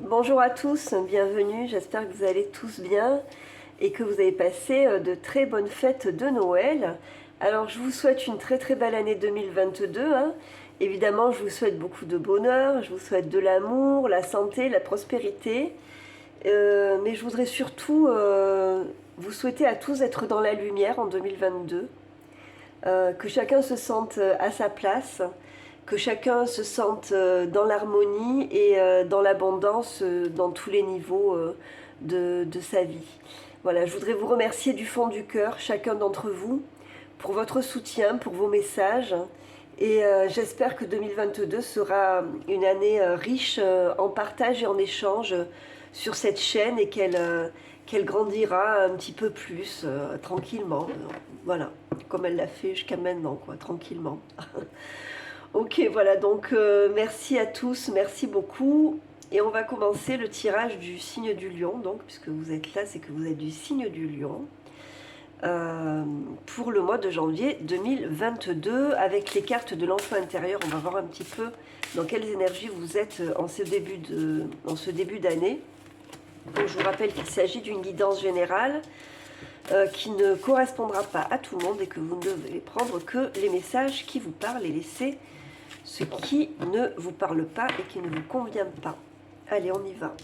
Bonjour à tous, bienvenue, j'espère que vous allez tous bien et que vous avez passé de très bonnes fêtes de Noël. Alors je vous souhaite une très belle année 2022, hein. Évidemment je vous souhaite beaucoup de bonheur, je vous souhaite de l'amour, la santé, la prospérité. Mais je voudrais surtout vous souhaiter à tous d'être dans la lumière en 2022, que chacun se sente à sa place, que chacun se sente dans l'harmonie et dans l'abondance dans tous les niveaux de sa vie. Voilà, je voudrais vous remercier du fond du cœur, chacun d'entre vous, pour votre soutien, pour vos messages. Et j'espère que 2022 sera une année riche en partage et en échange sur cette chaîne et qu'elle grandira un petit peu plus tranquillement. Voilà, comme elle l'a fait jusqu'à maintenant, quoi, tranquillement. Ok, voilà, donc merci à tous, merci beaucoup. Et on va commencer le tirage du signe du lion, donc, puisque vous êtes là, c'est que vous êtes du signe du lion, pour le mois de janvier 2022. Avec les cartes de l'enfant intérieur, on va voir un petit peu dans quelles énergies vous êtes en ce début d'année. Donc, je vous rappelle qu'il s'agit d'une guidance générale qui ne correspondra pas à tout le monde et que vous ne devez prendre que les messages qui vous parlent et laisser ce qui ne vous parle pas et qui ne vous convient pas. Allez, on y va.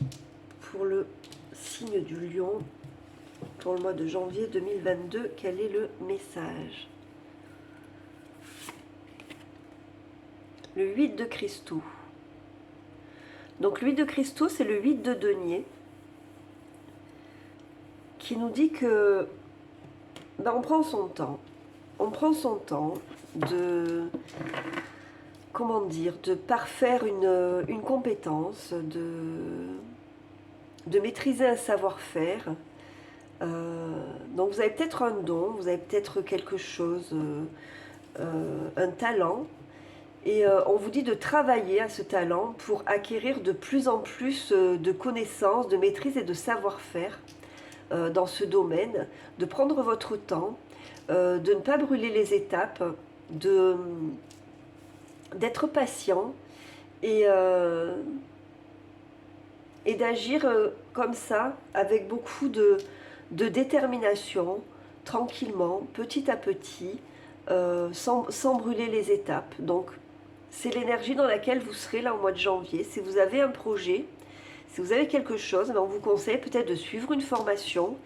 Pour le signe du lion, pour le mois de janvier 2022, quel est le message? Le 8 de cristaux. Donc le 8 de cristaux, c'est le 8 de denier, qui nous dit que on prend son temps. On prend son temps de... Comment dire, de parfaire une compétence, de maîtriser un savoir-faire. Donc vous avez peut-être un don, vous avez peut-être quelque chose, un talent, et on vous dit de travailler à ce talent pour acquérir de plus en plus de connaissances, de maîtrise et de savoir-faire dans ce domaine, de prendre votre temps, de ne pas brûler les étapes, d'être patient et d'agir comme ça, avec beaucoup de détermination, tranquillement, petit à petit, sans brûler les étapes. Donc, c'est l'énergie dans laquelle vous serez là au mois de janvier. Si vous avez un projet, si vous avez quelque chose, on vous conseille peut-être de suivre une formation.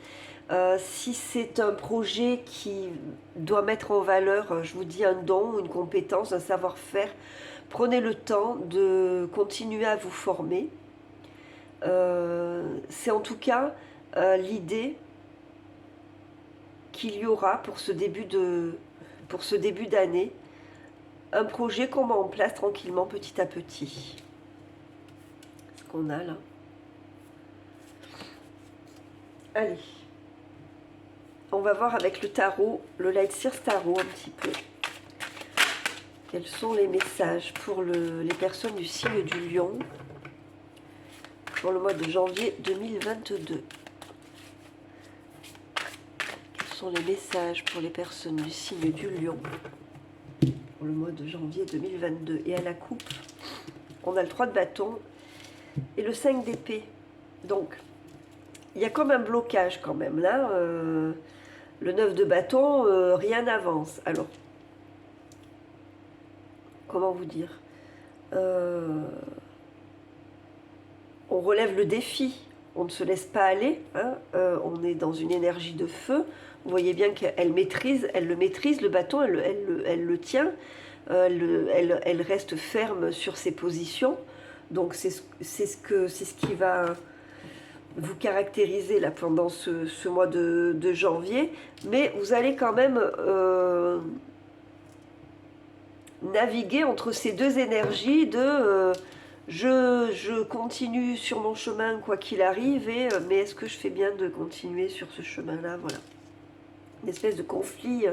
Si c'est un projet qui doit mettre en valeur, je vous dis, un don, une compétence, un savoir-faire, prenez le temps de continuer à vous former. C'est en tout cas l'idée qu'il y aura pour ce début d'année, un projet qu'on met en place tranquillement, petit à petit. Ce qu'on a là. Allez. On va voir avec le tarot, le Light Seers Tarot un petit peu. Quels sont les messages pour les personnes du signe du lion pour le mois de janvier 2022? Quels sont les messages pour les personnes du signe du lion pour le mois de janvier 2022? Et à la coupe, on a le 3 de bâton et le 5 d'épée. Donc, il y a comme un blocage quand même là. Le 9 de bâton, rien n'avance. Alors, comment vous dire, on relève le défi, on ne se laisse pas aller, hein, on est dans une énergie de feu. Vous voyez bien qu'elle maîtrise, elle le maîtrise, le bâton, elle le tient, elle reste ferme sur ses positions. Donc c'est ce qui va vous caractériser là pendant ce mois de janvier. Mais vous allez quand même naviguer entre ces deux énergies de je continue sur mon chemin quoi qu'il arrive, mais est-ce que je fais bien de continuer sur ce chemin-là? Voilà. Une espèce de conflit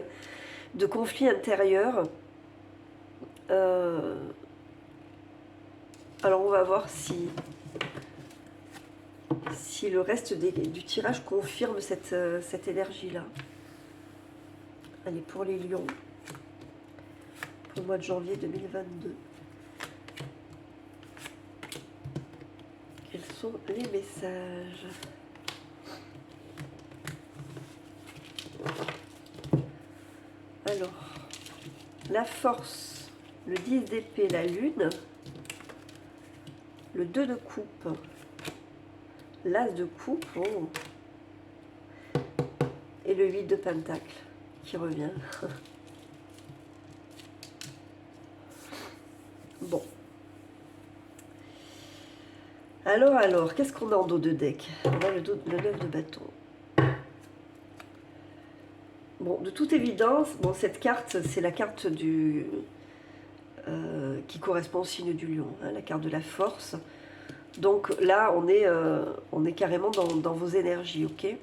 intérieur. Alors on va voir si le reste du tirage confirme cette énergie-là. Allez, pour les lions, pour le mois de janvier 2022. Quels sont les messages? Alors, la force, le 10 d'épée, la lune, le 2 de coupe, l'as de coupe, oh, et le 8 de pentacle qui revient. Bon. Alors, qu'est-ce qu'on a en dos de deck? On a le 9 de bâton. Bon, de toute évidence, bon, cette carte, c'est la carte du qui correspond au signe du lion, hein, la carte de la force. Donc là, on est carrément dans vos énergies, ok?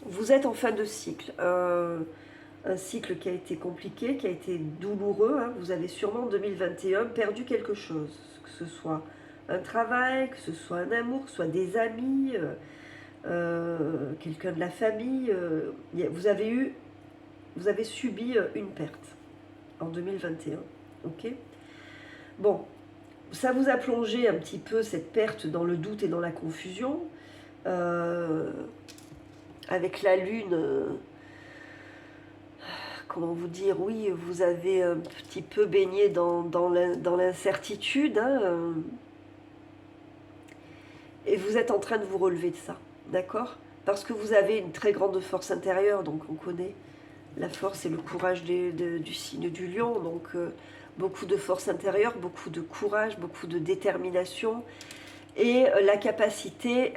Vous êtes en fin de cycle. Un cycle qui a été compliqué, qui a été douloureux. Hein. Vous avez sûrement en 2021 perdu quelque chose, que ce soit un travail, que ce soit un amour, que ce soit des amis, quelqu'un de la famille. Vous avez subi une perte en 2021. Ok? Bon, ça vous a plongé un petit peu cette perte dans le doute et dans la confusion. Avec la lune, comment vous dire, oui, vous avez un petit peu baigné dans l'incertitude, hein, et vous êtes en train de vous relever de ça, d'accord? Parce que vous avez une très grande force intérieure, donc on connaît la force et le courage du signe du lion, donc beaucoup de force intérieure, beaucoup de courage, beaucoup de détermination, et la capacité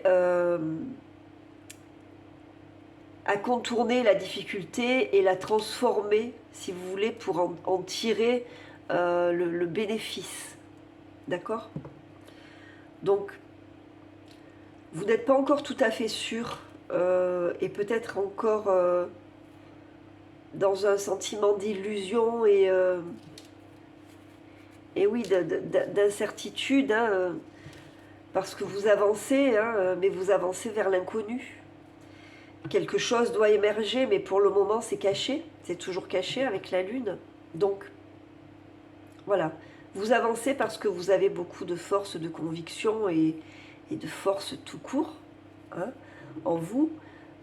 à contourner la difficulté et la transformer, si vous voulez, pour en tirer le bénéfice. D'accord? Donc, vous n'êtes pas encore tout à fait sûr, et peut-être encore dans un sentiment d'illusion et oui, d'incertitude, hein, parce que vous avancez, hein, mais vous avancez vers l'inconnu. Quelque chose doit émerger, mais pour le moment c'est caché, c'est toujours caché avec la lune. Donc, voilà, vous avancez parce que vous avez beaucoup de force, de conviction et de force tout court, hein, en vous.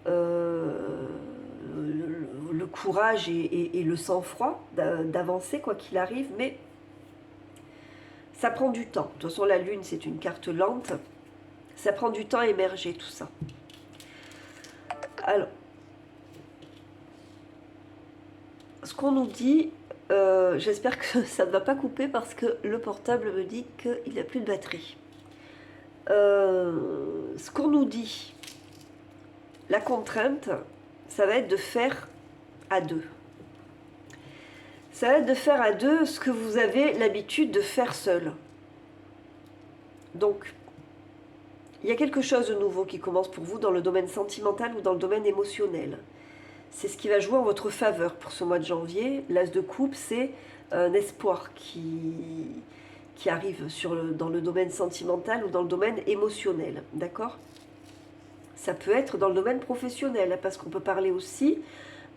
Le courage et le sang-froid d'avancer quoi qu'il arrive, mais ça prend du temps. De toute façon, la lune, c'est une carte lente. Ça prend du temps à émerger, tout ça. Alors, ce qu'on nous dit, j'espère que ça ne va pas couper parce que le portable me dit qu'il n'a plus de batterie. Ce qu'on nous dit, la contrainte, ça va être de faire à deux. Ça va être de faire à deux ce que vous avez l'habitude de faire seul. Donc, il y a quelque chose de nouveau qui commence pour vous dans le domaine sentimental ou dans le domaine émotionnel. C'est ce qui va jouer en votre faveur pour ce mois de janvier. L'as de coupe, c'est un espoir qui arrive dans le domaine sentimental ou dans le domaine émotionnel. D'accord? Ça peut être dans le domaine professionnel, parce qu'on peut parler aussi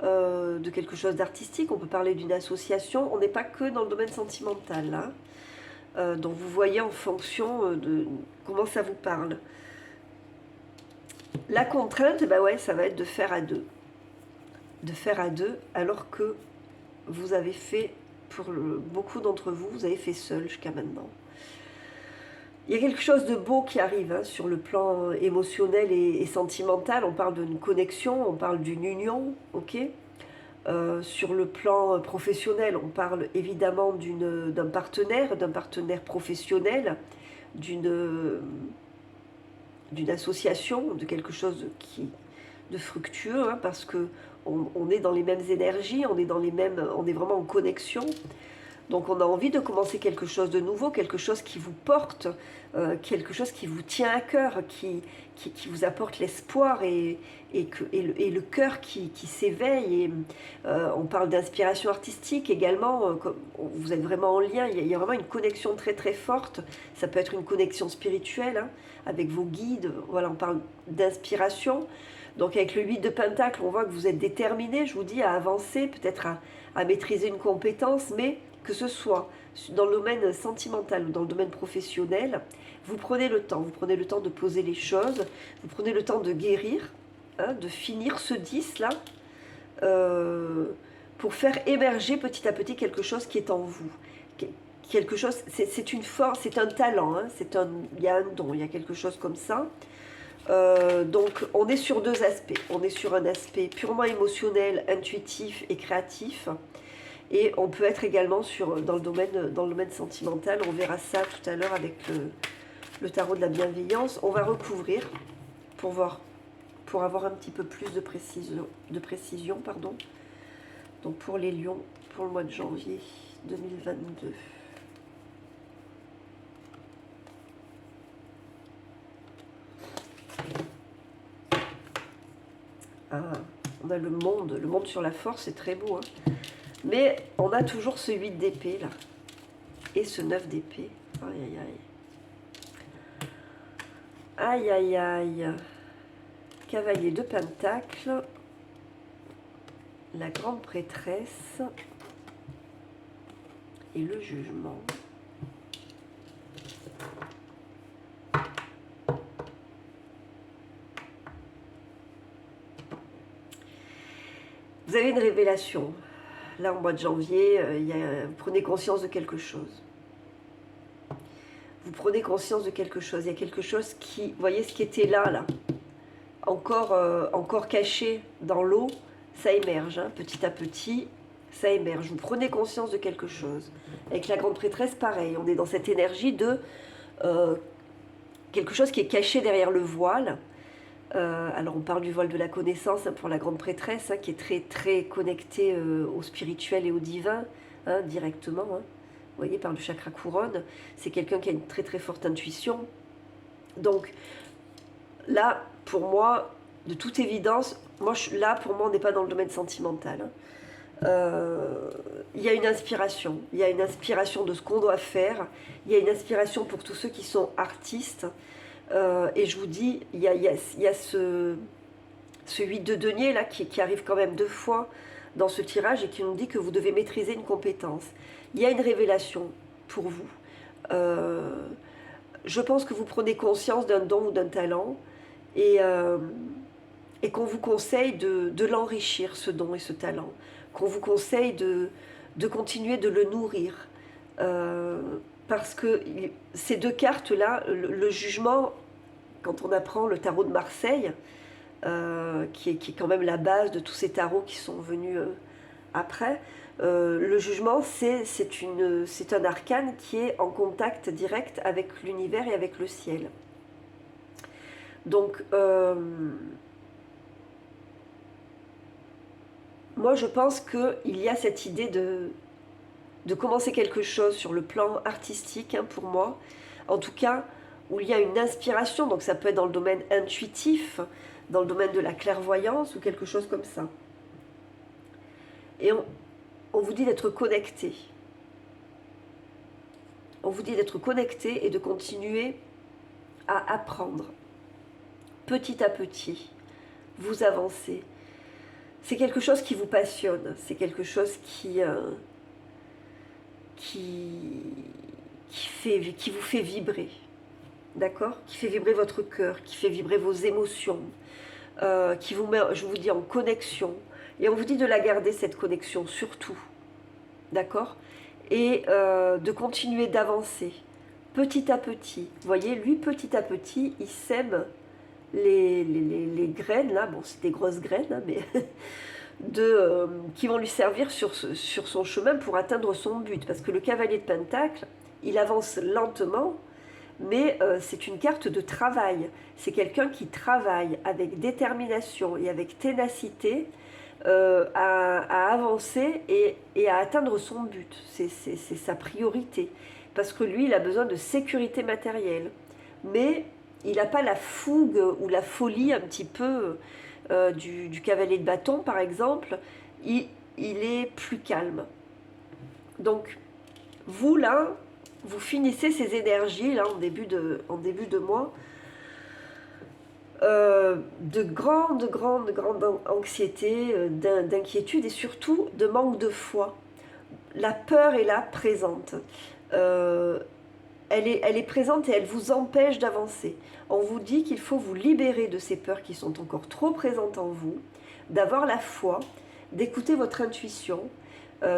de quelque chose d'artistique, on peut parler d'une association, on n'est pas que dans le domaine sentimental. Hein. Donc vous voyez en fonction de comment ça vous parle. La contrainte, bah ouais, ça va être de faire à deux. De faire à deux, alors que vous avez fait, pour beaucoup d'entre vous, vous avez fait seul jusqu'à maintenant. Il y a quelque chose de beau qui arrive, hein, sur le plan émotionnel et sentimental. On parle d'une connexion, on parle d'une union, ok. Sur le plan professionnel, on parle évidemment d'un partenaire professionnel, d'une association, de quelque chose de fructueux, hein, parce que on est dans les mêmes énergies, on est vraiment en connexion. Donc on a envie de commencer quelque chose de nouveau, quelque chose qui vous porte, quelque chose qui vous tient à cœur, qui vous apporte l'espoir et le cœur qui s'éveille. Et on parle d'inspiration artistique également, vous êtes vraiment en lien, il y a vraiment une connexion très très forte. Ça peut être une connexion spirituelle, hein, avec vos guides, voilà, on parle d'inspiration. Donc avec le 8 de Pentacle, on voit que vous êtes déterminé, je vous dis, à avancer, peut-être à maîtriser une compétence, mais que ce soit dans le domaine sentimental ou dans le domaine professionnel, vous prenez le temps de poser les choses, vous prenez le temps de guérir, hein, de finir ce 10 là, pour faire émerger petit à petit quelque chose qui est en vous. Quelque chose, c'est une force, c'est un talent, hein, il y a un don, il y a quelque chose comme ça. Donc on est sur deux aspects. On est sur un aspect purement émotionnel, intuitif et créatif. Et on peut être également dans le domaine sentimental. On verra ça tout à l'heure avec le tarot de la bienveillance. On va recouvrir pour avoir un petit peu plus de précision, pardon. Donc pour les lions, pour le mois de janvier 2022. Ah, on a le monde sur la force, c'est très beau. Hein. Mais on a toujours ce 8 d'épée là. Et ce 9 d'épée. Aïe aïe aïe. Aïe aïe aïe. Cavalier de Pentacle. La grande prêtresse. Et le jugement. Vous avez une révélation. Là, au mois de janvier, vous prenez conscience de quelque chose. Vous prenez conscience de quelque chose. Il y a quelque chose qui... Vous voyez ce qui était là, encore caché dans l'eau, ça émerge. Hein, petit à petit, ça émerge. Vous prenez conscience de quelque chose. Avec la grande prêtresse, pareil. On est dans cette énergie de quelque chose qui est caché derrière le voile. Alors on parle du voile de la connaissance, hein, pour la grande prêtresse, hein, qui est très très connectée au spirituel et au divin, hein, directement. Hein. Vous voyez, par le chakra couronne, c'est quelqu'un qui a une très très forte intuition. Donc là, pour moi, de toute évidence, là pour moi on n'est pas dans le domaine sentimental. Hein. Il y a une inspiration, de ce qu'on doit faire, il y a une inspiration pour tous ceux qui sont artistes. Et je vous dis, il y a ce 8 de denier là qui arrive quand même 2 fois dans ce tirage et qui nous dit que vous devez maîtriser une compétence. Il y a une révélation pour vous. Je pense que vous prenez conscience d'un don ou d'un talent et qu'on vous conseille de l'enrichir, ce don et ce talent. Qu'on vous conseille de continuer de le nourrir. Parce que ces 2 cartes-là, le jugement, quand on apprend le tarot de Marseille, qui est quand même la base de tous ces tarots qui sont venus après, le jugement, c'est un arcane qui est en contact direct avec l'univers et avec le ciel. Donc, moi je pense qu'il y a cette idée de commencer quelque chose sur le plan artistique, hein, pour moi, en tout cas, où il y a une inspiration, donc ça peut être dans le domaine intuitif, dans le domaine de la clairvoyance ou quelque chose comme ça. Et on vous dit d'être connecté. On vous dit d'être connecté et de continuer à apprendre. Petit à petit, vous avancez. C'est quelque chose qui vous passionne, c'est quelque chose qui vous fait vibrer, d'accord, qui fait vibrer votre cœur, qui fait vibrer vos émotions, qui vous met, je vous dis, en connexion. Et on vous dit de la garder, cette connexion, surtout, d'accord, et de continuer d'avancer petit à petit. Vous voyez, lui, petit à petit, il sème les graines, là, bon, c'est des grosses graines, hein, mais qui vont lui servir sur son chemin pour atteindre son but. Parce que le cavalier de Pentacle, il avance lentement, mais c'est une carte de travail. C'est quelqu'un qui travaille avec détermination et avec ténacité à avancer et à atteindre son but. C'est sa priorité. Parce que lui, il a besoin de sécurité matérielle. Mais il n'a pas la fougue ou la folie un petit peu du cavalier de bâton, par exemple. Il est plus calme. Donc, vous, là, vous finissez ces énergies, là, en début de mois, de grande anxiété, d'inquiétude et surtout de manque de foi. La peur est là, présente. elle est présente et elle vous empêche d'avancer. On vous dit qu'il faut vous libérer de ces peurs qui sont encore trop présentes en vous, d'avoir la foi, d'écouter votre intuition,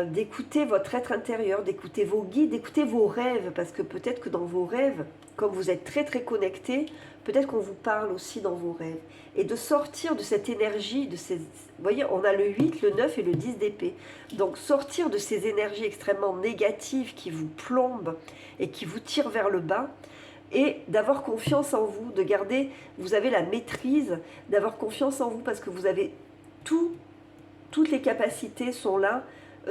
d'écouter votre être intérieur, d'écouter vos guides, d'écouter vos rêves, parce que peut-être que dans vos rêves, comme vous êtes très très connectés, peut-être qu'on vous parle aussi dans vos rêves. Et de sortir de cette énergie, de ces... Vous voyez, on a le 8, le 9 et le 10 d'épée. Donc sortir de ces énergies extrêmement négatives qui vous plombent et qui vous tirent vers le bas, et d'avoir confiance en vous, de garder, vous avez la maîtrise, d'avoir confiance en vous parce que vous avez toutes les capacités sont là,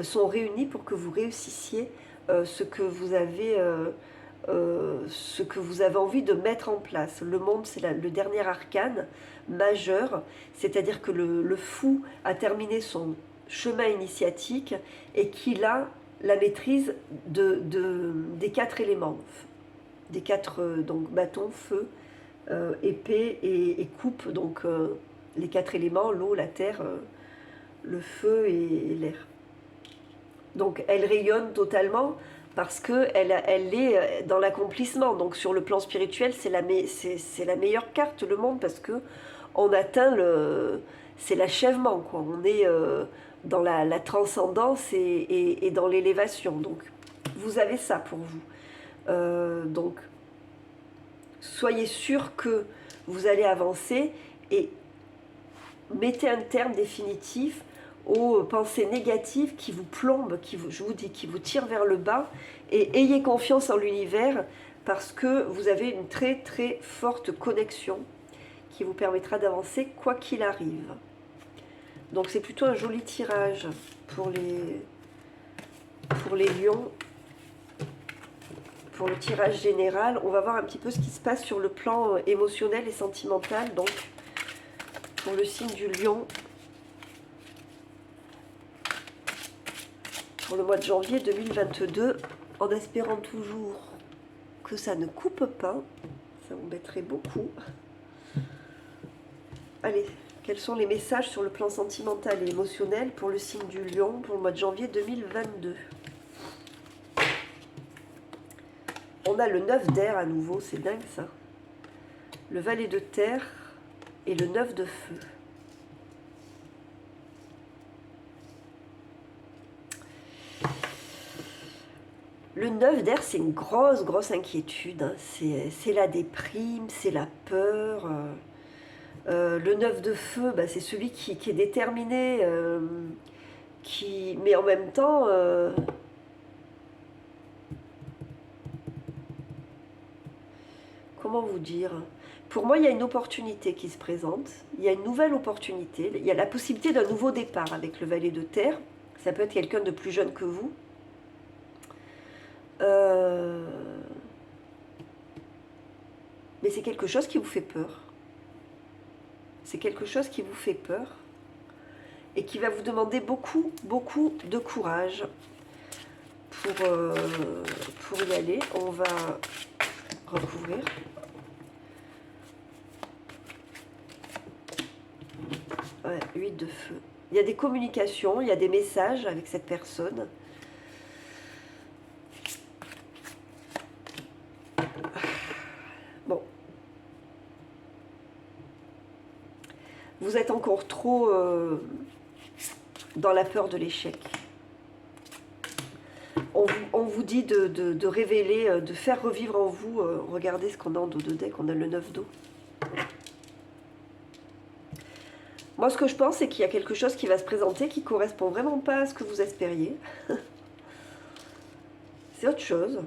sont réunies pour que vous réussissiez ce que vous avez envie de mettre en place. Le monde, c'est le dernier arcane majeur, c'est-à-dire que le fou a terminé son chemin initiatique et qu'il a la maîtrise des 4 éléments, des 4 donc bâton, feu, épée et coupe, donc les 4 éléments, l'eau, la terre, le feu et l'air. Donc elle rayonne totalement parce qu'elle est dans l'accomplissement. Donc sur le plan spirituel, c'est la meilleure carte, le monde, parce que on atteint c'est l'achèvement, quoi. On est dans la transcendance et dans l'élévation. Donc vous avez ça pour vous. Donc soyez sûr que vous allez avancer et mettez un terme définitif aux pensées négatives qui vous plombent, je vous dis, qui vous tirent vers le bas, et ayez confiance en l'univers parce que vous avez une très très forte connexion qui vous permettra d'avancer quoi qu'il arrive. Donc c'est plutôt un joli tirage pour les lions. Pour le tirage général, on va voir un petit peu ce qui se passe sur le plan émotionnel et sentimental. Donc pour le signe du lion, pour le mois de janvier 2022, en espérant toujours que ça ne coupe pas, ça m'embêterait beaucoup. Allez, quels sont les messages sur le plan sentimental et émotionnel pour le signe du lion pour le mois de janvier 2022? On a le 9 d'air à nouveau, c'est dingue ça. Le valet de terre et le 9 de feu. Le 9 d'air, c'est une grosse inquiétude. Hein. C'est la déprime, c'est la peur. Le 9 de feu, bah, c'est celui qui est déterminé, mais en même temps... comment vous dire? Pour moi, il y a une opportunité qui se présente. Il y a une nouvelle opportunité. Il y a la possibilité d'un nouveau départ avec le valet de terre. Ça peut être quelqu'un de plus jeune que vous. Mais c'est quelque chose qui vous fait peur. C'est quelque chose qui vous fait peur et qui va vous demander beaucoup de courage pour y aller. On va recouvrir. Ouais, 8 de feu. Il y a des communications, il y a des messages avec cette personne. Bon. Vous êtes encore trop dans la peur de l'échec. On vous dit de révéler, de faire revivre en vous, regardez ce qu'on a en dos de deck, on a le 9 d'eau. Moi, ce que je pense, c'est qu'il y a quelque chose qui va se présenter qui ne correspond vraiment pas à ce que vous espériez. C'est autre chose.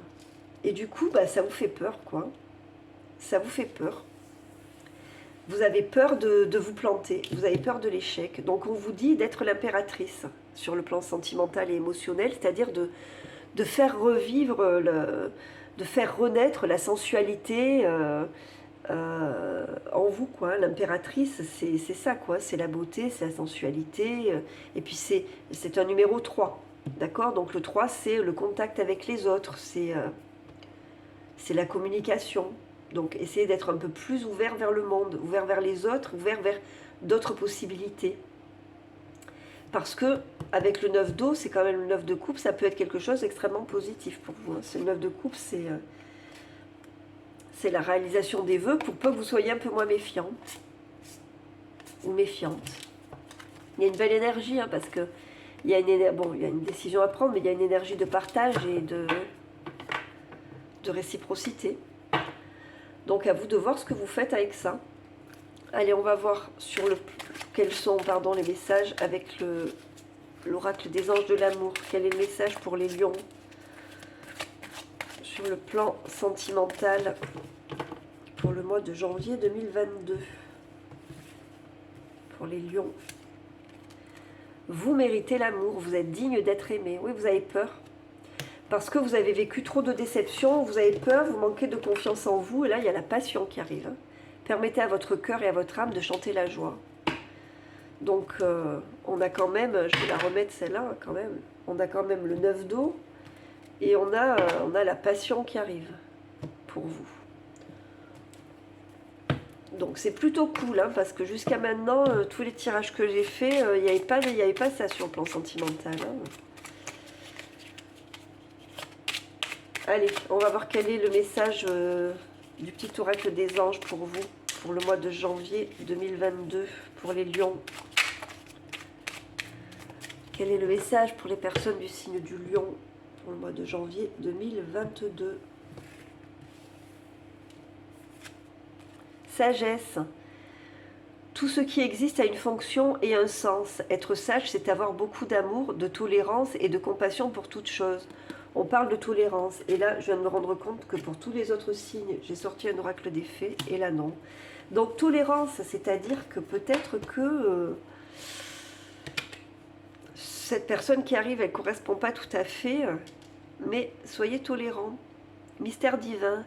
Et du coup, bah, ça vous fait peur, quoi. Ça vous fait peur. Vous avez peur de vous planter, vous avez peur de l'échec. Donc on vous dit d'être l'impératrice sur le plan sentimental et émotionnel, c'est-à-dire de faire revivre, de faire renaître la sensualité en vous, quoi. L'impératrice, c'est ça, quoi. C'est la beauté, c'est la sensualité. Et puis c'est un numéro 3, d'accord? Donc le 3, c'est le contact avec les autres, c'est la communication. Donc essayez d'être un peu plus ouvert vers le monde, ouvert vers les autres, ouvert vers d'autres possibilités. Parce que avec le 9 d'eau, c'est quand même le 9 de coupe, ça peut être quelque chose d'extrêmement positif pour vous. Hein. Le 9 de coupe, c'est c'est la réalisation des vœux pour peu que vous soyez un peu moins méfiant ou méfiante. Il y a une belle énergie, hein, parce que il y a une décision à prendre, mais il y a une énergie de partage et de réciprocité. Donc à vous de voir ce que vous faites avec ça. Allez, on va voir quels sont les messages avec l'oracle des anges de l'amour. Quel est le message pour les lions sur le plan sentimental pour le mois de janvier 2022 pour les lions? Vous méritez l'amour, vous êtes digne d'être aimé. Oui, vous avez peur parce que vous avez vécu trop de déceptions, vous avez peur, vous manquez de confiance en vous, et là il y a la passion qui arrive, hein. Permettez à votre cœur et à votre âme de chanter la joie. Donc on a quand même, je vais la remettre celle-là quand même, on a quand même le 9 d'eau et on a la passion qui arrive pour vous. Donc c'est plutôt cool, hein, parce que jusqu'à maintenant, tous les tirages que j'ai faits, il n'y avait pas ça sur le plan sentimental, hein. Allez, on va voir quel est le message du petit oracle des anges pour vous, pour le mois de janvier 2022, pour les lions. Quel est le message pour les personnes du signe du lion pour le mois de janvier 2022? Sagesse. Tout ce qui existe a une fonction et un sens. Être sage, c'est avoir beaucoup d'amour, de tolérance et de compassion pour toute chose. On parle de tolérance. Et là, je viens de me rendre compte que pour tous les autres signes, j'ai sorti un oracle des fées et là non. Donc tolérance, c'est-à-dire que peut-être que cette personne qui arrive, elle ne correspond pas tout à fait, mais soyez tolérants. Mystère divin.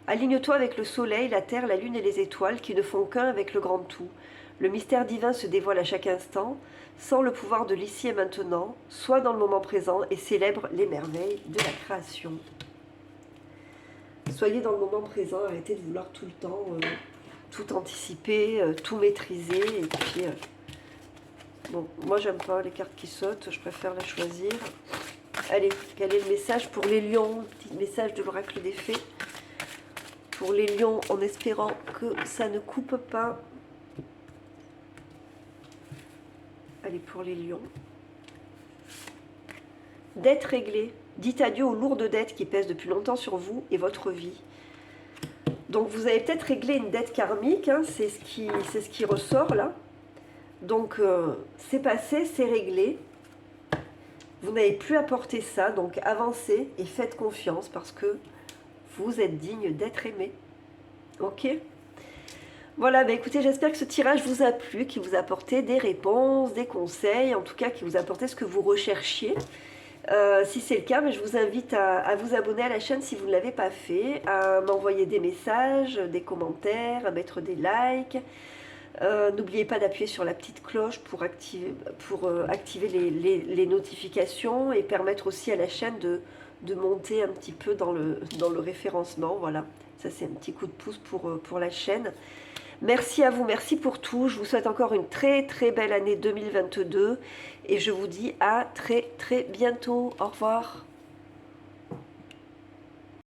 Aligne-toi avec le soleil, la terre, la lune et les étoiles qui ne font qu'un avec le grand tout. Le mystère divin se dévoile à chaque instant, sans le pouvoir de l'ici et maintenant, soit dans le moment présent et célèbre les merveilles de la création. Soyez dans le moment présent, arrêtez de vouloir tout le temps tout anticiper, tout maîtriser. Et puis, bon, moi j'aime pas les cartes qui sautent, je préfère les choisir. Allez, quel est le message pour les lions? Petit message de l'oracle des fées. Pour les lions, en espérant que ça ne coupe pas. Allez, pour les lions. Dette réglée. Dites adieu aux lourdes dettes qui pèsent depuis longtemps sur vous et votre vie. Donc vous avez peut-être réglé une dette karmique, hein, c'est ce qui ressort là. Donc c'est passé, c'est réglé. Vous n'avez plus à porter ça, donc avancez et faites confiance parce que vous êtes digne d'être aimé. Ok? Voilà, bah écoutez, j'espère que ce tirage vous a plu, qu'il vous a apporté des réponses, des conseils, en tout cas qu'il vous a apporté ce que vous recherchiez. Si c'est le cas, je vous invite à vous abonner à la chaîne si vous ne l'avez pas fait, à m'envoyer des messages, des commentaires, à mettre des likes. N'oubliez pas d'appuyer sur la petite cloche pour activer les notifications et permettre aussi à la chaîne de monter un petit peu dans le référencement. Voilà, ça c'est un petit coup de pouce pour la chaîne. Merci à vous, merci pour tout. Je vous souhaite encore une très très belle année 2022 et je vous dis à très très bientôt. Au revoir.